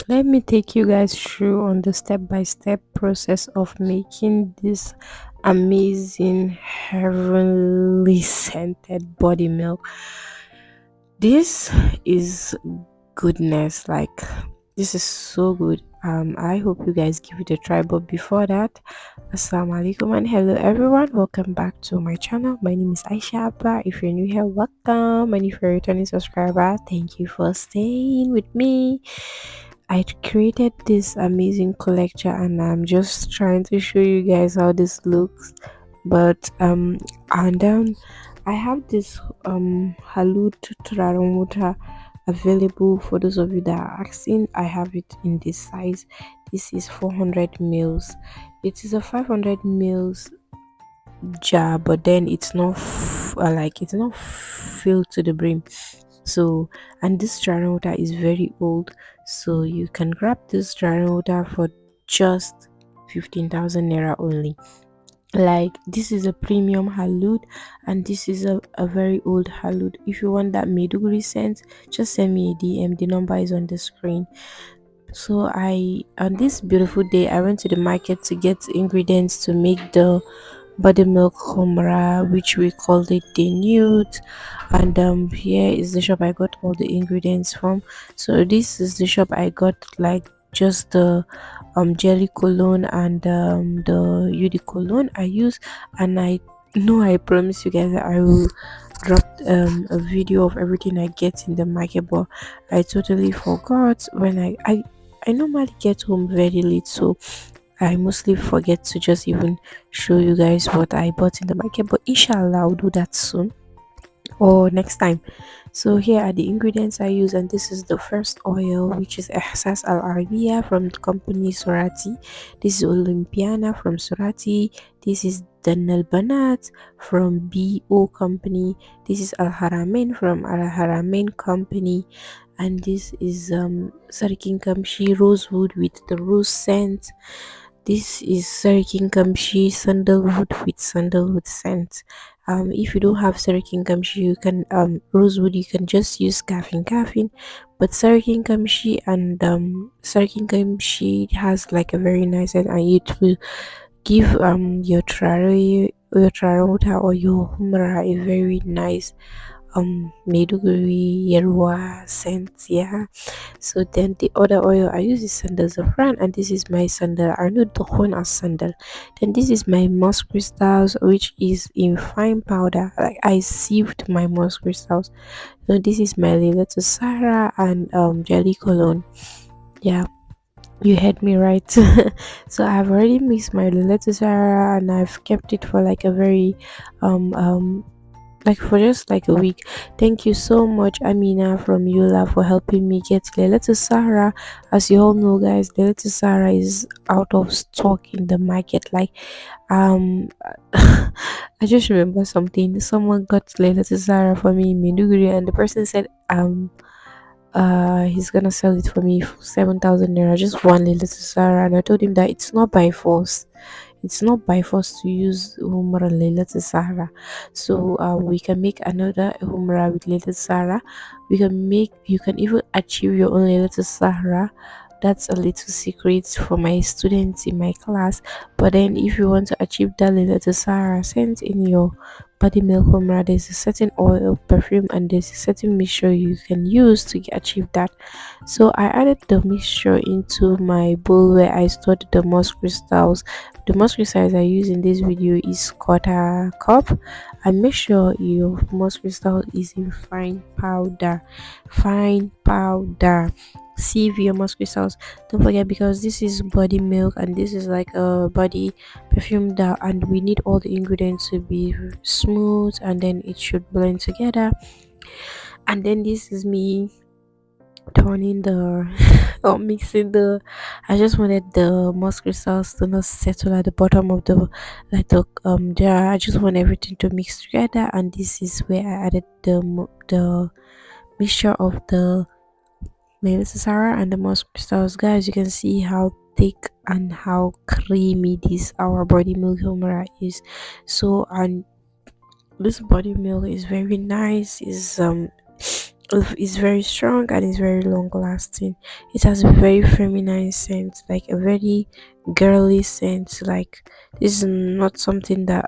Let me take you guys through on the step-by-step process of making this amazing heavenly scented body milk. This is goodness, like this is so good. I hope you guys give it a try, but before that, assalamu alaikum and hello everyone, welcome back to my channel. My name is Aisha Abba. If you're new here, welcome, and if you're a returning subscriber, thank you for staying with me. I created this amazing collection and I'm just trying to show you guys how this looks. But and then I have this Halud Turamuta available for those of you that are asking. I have it in this size. This is 400 mils. It is a 500 mils jar, but then it's not like it's not filled to the brim. So, and this jar water is very old, so you can grab this jar water for just 15,000 naira only. Like this is a premium halud, and this is a very old halud. If you want that Meduguri scent, just send me a DM. The number is on the screen. So I on this beautiful day I went to the market to get ingredients to make the buttermilk Khumra, which we called it the Nuit. And here is the shop I got all the ingredients from. So this is the shop I got like just the jelly cologne and the UD cologne I use. And I know I promise you guys that I will drop a video of everything I get in the market, but I totally forgot when I normally get home very late, so I mostly forget to just even show you guys what I bought in the market, but inshallah I'll do that soon or next time. So here are the ingredients I use, and this is the first oil, which is Ehsas Al Arabiya from the company Surati. This is Olympiana from Surati. This is the Nalbanat from BO company. This is Al Haramain from Al Haramain company, and this is Sarkin Kamshi rosewood with the rose scent. This is Serikin Kamshi sandalwood with sandalwood scent. If you don't have Serikin Kamshi, you can rosewood. You can just use caffeine, but Serikin Kamshi and Serikin Kamshi has like a very nice scent, and it will give your trarota or your humra a very nice Maiduguri Yerwa scent. Yeah, so then the other oil I use is sandal saffron, and this is my sandal Arnold Dohon as sandal. Then this is my moss crystals, which is in fine powder. Like I sieved my moss crystals. So this is my Lilith Sarah and jelly cologne. Yeah, you heard me right. So I've already mixed my Lilith Sarah and I've kept it for like a very like for just like a week. Thank you so much, Amina from Yola, for helping me get Lela to Sahara. As you all know, guys, Lela to Sahara is out of stock in the market. Like, I just remember something. Someone got Lela to Sahara for me in Minuguri, and the person said, he's gonna sell it for me for 7,000 naira, just one little Sahara, and I told him that it's not by force. It's not by force to use Humra Laylatul Sahara. So we can make another Humra with Laylatul Sahara. You can even achieve your own Laylatul Sahara. That's a little secret for my students in my class. But then if you want to achieve that Laylatul Sahara scent in your body milk Humra, there's a certain oil perfume and there's a certain mixture you can use to achieve that. So I added the mixture into my bowl where I stored the moss crystals. The mustard size I use in this video is quarter cup, and make sure your mustard crystal is in fine powder. Fine powder. Sieve your mustard crystals. Don't forget, because this is body milk and this is like a body perfume that, and we need all the ingredients to be smooth and then it should blend together. And then this is me turning the or mixing the. I just wanted the moss crystals to not settle at the bottom of the like the jar. I just want everything to mix together, and this is where I added the mixture of the Sarah and the moss crystals. Guys, you can see how thick and how creamy this our body milk humra is. So, and this body milk is very nice. Is It's very strong and it's very long lasting. It has a very feminine scent, like a very girly scent. Like this is not something that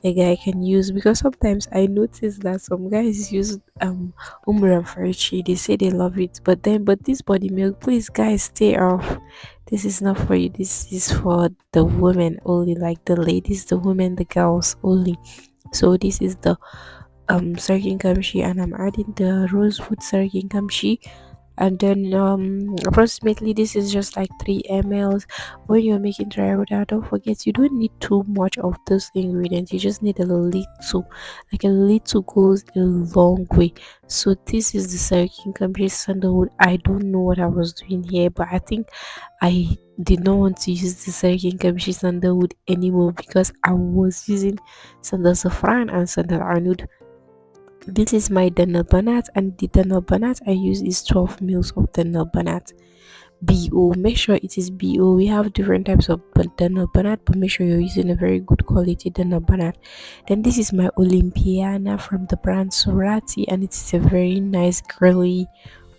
a guy can use, because sometimes I notice that some guys use HUMRAN for itchy. They say they love it, but this body milk, please guys, stay off. This is not for you. This is for the women only, like the ladies, the women, the girls only. So this is the sarkin kamshi, and I'm adding the rosewood sarkin kamshi, and then approximately this is just like 3 mls. When you're making dry water, don't forget you don't need too much of those ingredients. You just need a little, like a little goes a long way. So this is the sarkin kamshi sandalwood. I don't know what I was doing here, but I think I did not want to use the sarkin kamshi sandalwood anymore because I was using sandal saffron and sandal arnold. This is my Danal Banat, and the Danal Banat I use is 12 mils of Danal Banat. BO. Make sure it is BO. We have different types of Danal Banat, but make sure you're using a very good quality Danal Banat. Then this is my Olympiana from the brand Sorati, and it's a very nice girly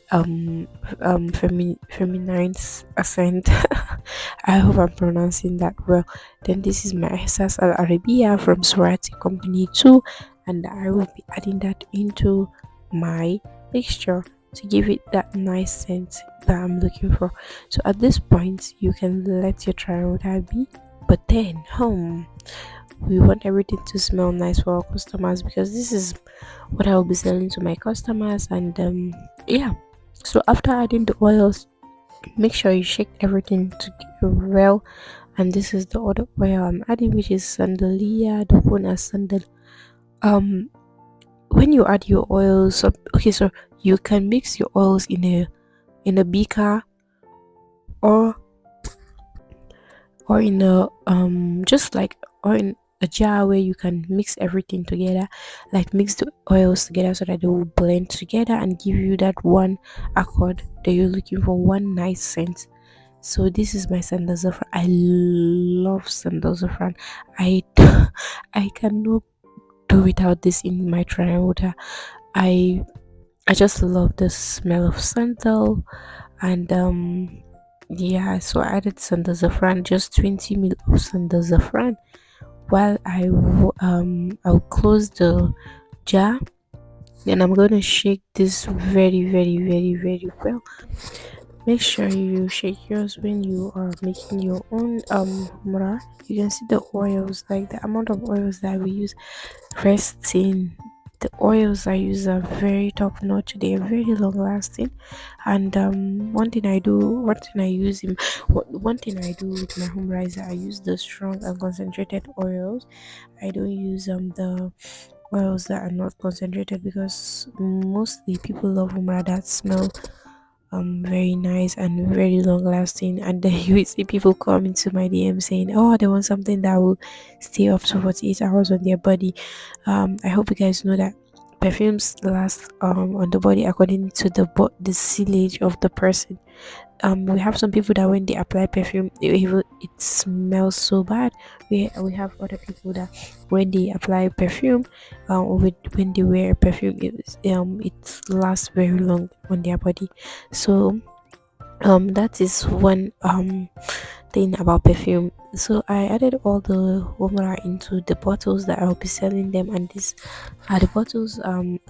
feminine accent. I hope I'm pronouncing that well. Then this is my Ihsas Al Arabia from Surati Company too, and I will be adding that into my mixture to give it that nice scent that I'm looking for. So at this point, you can let your trial be, but then we want everything to smell nice for our customers, because this is what I will be selling to my customers, and yeah. So after adding the oils, make sure you shake everything together well. And this is the other oil I'm adding, which is sandalia, the one as sandal. Um, when you add your oils, so you can mix your oils in a beaker, or in a just like, or in a jar where you can mix everything together, like mix the oils together so that they will blend together and give you that one accord that you're looking for, one nice scent. So this is my sandal saffron. I love sandal saffron. I I cannot do without this in my dry water. I I just love the smell of sandal, and yeah. So I added sandal saffron, just 20 ml of sandal saffron. While I'll close the jar, and I'm gonna shake this very very very very well. Make sure you shake yours when you are making your own mura. You can see the oils, like the amount of oils that we use resting. The oils I use are very top notch. They are very long lasting. And one thing I use in one thing I do with my home rice, I use the strong and concentrated oils. I don't use the oils that are not concentrated, because mostly people love humra that smell very nice and very long lasting, and then you will see people come into my DM saying, oh, they want something that will stay up to 48 hours on their body. I hope you guys know that perfumes last on the body according to the silage of the person. We have some people that when they apply perfume, it smells so bad. We have other people that when they apply perfume, when they wear perfume, it lasts very long on their body. So that is one thing about perfume. So I added all the Humra into the bottles that I'll be selling them, and these are the bottles.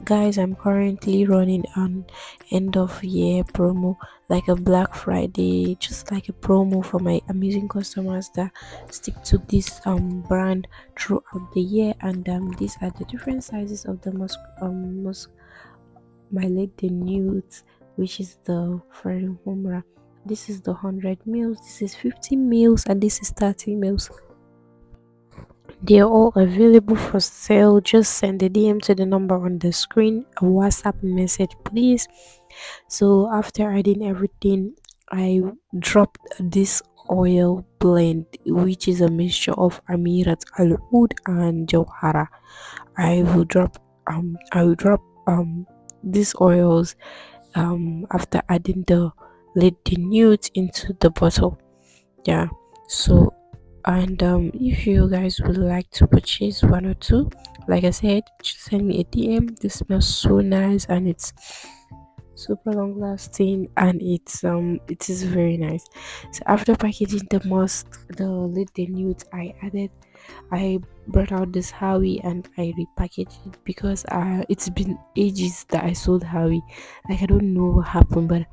Guys, I'm currently running an end of year promo, like a Black Friday, just like a promo for my amazing customers that stick to this brand throughout the year. And these are the different sizes of the musk my Lait the Nuit, which is the Ferrari Humra. This is the 100 mils, this is 50 mils, and this is 30 mils. They are all available for sale. Just send a DM to the number on the screen, a WhatsApp message, please. So after adding everything, I dropped this oil blend, which is a mixture of Amirat Al Oud and Jawhara. I will drop these oils after adding the lead nude into the bottle. Yeah. So And if you guys would like to purchase one or two, like I said, just send me a DM. This smells so nice and it's super long lasting, and it is very nice. So after packaging the lid, the nude, I brought out this Howie and I repackaged it because it's been ages that I sold Howie. Like I don't know what happened, but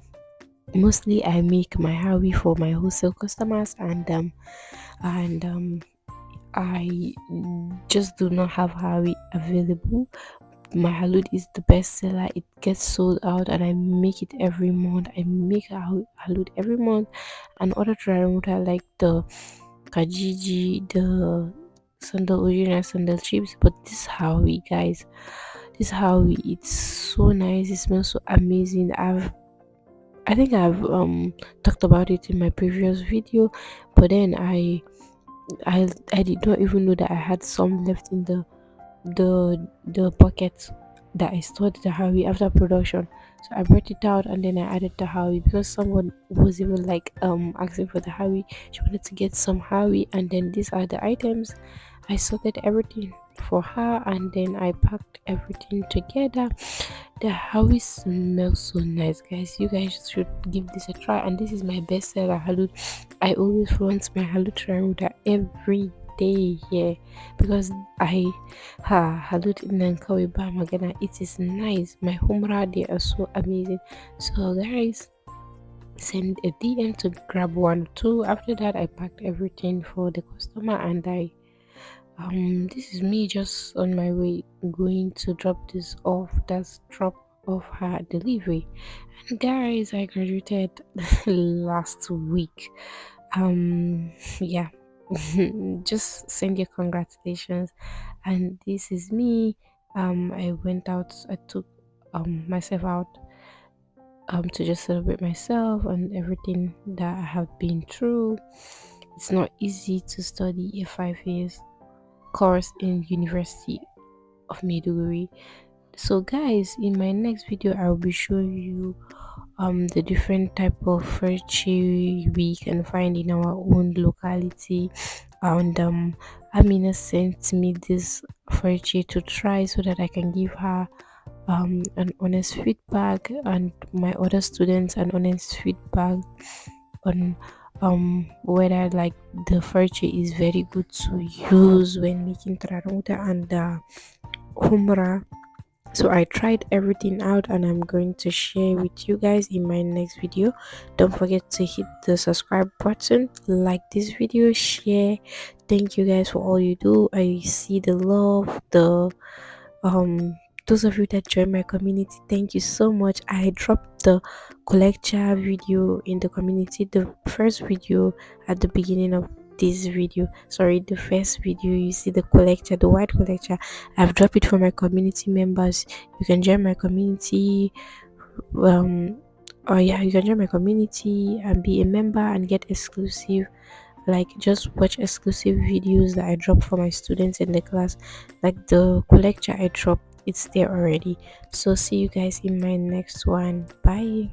mostly I make my Howie for my wholesale customers, and I just do not have Howie available. My halud is the best seller. It gets sold out, and I make it every month. I make a halud every month, and other triangular like the kajiji, the sandal original sandal chips. But this Howie, guys, this Howie, it's so nice. It smells so amazing. I think I've talked about it in my previous video, but then I did not even know that I had some left in the bucket that I stored the Howie after production. So I brought it out and then I added the Howie because someone was even like asking for the Howie. She wanted to get some Howie, and then these are the items. I sorted everything for her and then I packed everything together. The Howie smells so nice, guys. You guys should give this a try. And this is my best seller halud. I always want my halud triangular every day here because I halud in Kawai ba magana. It is nice. My HUMRA, they are so amazing. So guys, send a DM to grab one too. After that, I packed everything for the customer and this is me just on my way going to drop this off. That's drop off her delivery. And guys, I graduated last week. Yeah. Just send your congratulations. And this is me. I went out, I took myself out to just celebrate myself and everything that I have been through. It's not easy to study a 5 years course in University of Maiduguri. So guys, in my next video I will be showing you the different type of furniture we can find in our own locality, and Amina sent me this furniture to try so that I can give her an honest feedback, and my other students an honest feedback on whether like the furniture is very good to use when making traruta and humra. So I tried everything out and I'm going to share with you guys in my next video. Don't forget to hit the subscribe button, like this video, share. Thank you guys for all you do. I see the love, the um those of you that join my community, thank you so much. I dropped the collector video in the community, the first video at the beginning of this video, sorry, the first video. You see the collector, the white collector. I've dropped it for my community members. You can join my community. um oh yeah, you can join my community and be a member and get exclusive, like just watch exclusive videos that I drop for my students in the class, like the lecture I drop. It's there already. So see you guys in my next one. Bye.